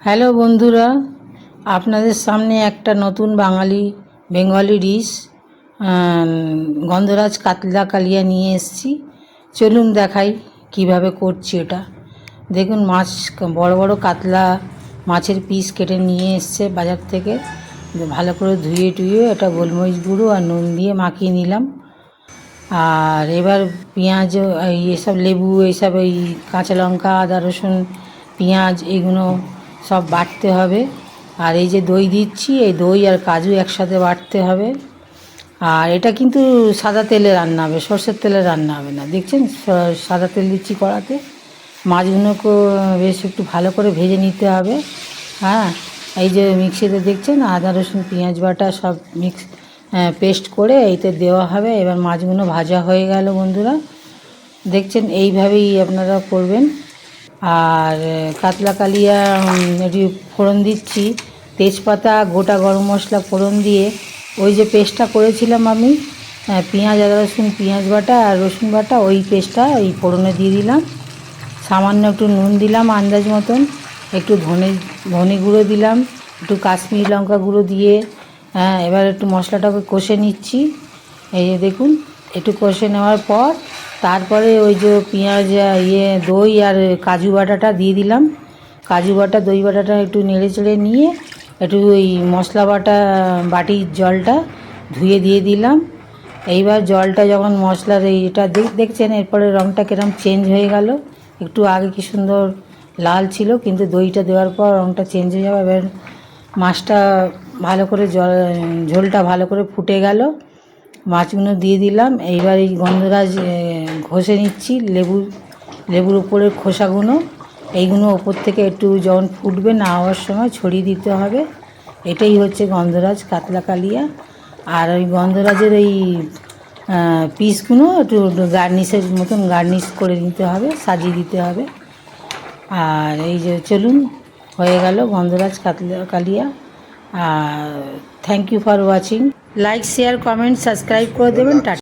Hello বন্ধুরা, আপনাদের সামনে একটা নতুন বেঙ্গলি ডিশ গন্ধরাজ কাতলা কালিয়া নিয়ে এসেছি। চলুন দেখাই কিভাবে করছি ওটা। দেখুন, বড় বড় কাতলা মাছের পিস কেটে নিয়ে এসছে বাজার থেকে। ভালো করে ধুয়ে টুয়ে এটা গোলমরিচ গুঁড়ো আর নুন দিয়ে মাখিয়ে নিলাম। আর এবার পেঁয়াজ, এসব লেবু, এইসব এই কাঁচা লঙ্কা, আদা রসুন, পেঁয়াজ এগুলো সব বাটতে হবে। আর এই যে দই দিচ্ছি, এই দই আর কাজু একসাথে বাটতে হবে। আর এটা কিন্তু সাদা তেলে রান্না হবে, সর্ষের তেলে রান্না হবে না। দেখছেন সাদা তেল দিচ্ছি কড়াতে। মাছগুলোকে বেশ একটু ভালো করে ভেজে নিতে হবে। হ্যাঁ, এই যে মিক্সিতে দেখছেন আদা রসুন পেঁয়াজ বাটা সব পেস্ট করে এইতে দেওয়া হবে। এবার মাছগুলো ভাজা হয়ে গেল বন্ধুরা, দেখছেন এইভাবেই আপনারা করবেন। আর কাতলা কালিয়া একটু ফোড়ন দিচ্ছি, তেজপাতা গোটা গরম মশলা ফোড়ন দিয়ে ওই যে পেস্টটা করেছিলাম আমি, পেঁয়াজ আদা রসুন পেঁয়াজ বাটা আর রসুন বাটা, ওই পেস্টটা এই ফোড়নে দিয়ে দিলাম। সামান্য একটু নুন দিলাম আন্দাজ মতন, একটু ধনে গুঁড়ো দিলাম, একটু কাশ্মীরি লঙ্কা গুঁড়ো দিয়ে এবার একটু মশলাটাকে কষে নিচ্ছি। এই যে দেখুন, একটু কষে নেওয়ার পর তারপরে ওই যে পেঁয়াজ দই আর কাজু বাটাটা দিয়ে দিলাম। কাজু বাটা দই বাটাটা একটু নেড়ে চেড়ে নিয়ে একটু ওই মশলা বাটির জলটা ধুয়ে দিয়ে দিলাম। এইবার জলটা যখন মশলার এইটা দেখছেন, এরপরে রঙটা কিরম চেঞ্জ হয়ে গেল। একটু আগে কি সুন্দর লাল ছিল, কিন্তু দইটা দেওয়ার পর রঙটা চেঞ্জ হয়ে যাবে। এবার মাছটা ভালো করে ঝোলটা ভালো করে ফুটে গেল, মাছগুলো দিয়ে দিলাম। এইবার এই গন্ধরাজ ঘষে নিচ্ছি, লেবুর উপরের খোসাগুলো, এইগুলো ওপর থেকে একটু যখন ফুটবে না হওয়ার সময় ছড়িয়ে দিতে হবে। এটাই হচ্ছে গন্ধরাজ কাতলা কালিয়া। আর ওই গন্ধরাজের এই পিসগুলো একটু গার্নিশের মতন গার্নিশ করে নিতে হবে, সাজিয়ে দিতে হবে। আর এই যে চলুন, হয়ে গেল গন্ধরাজ কাতলা কালিয়া। আর thank you for watching. Like share comment subscribe করে দেবেন। টাটা।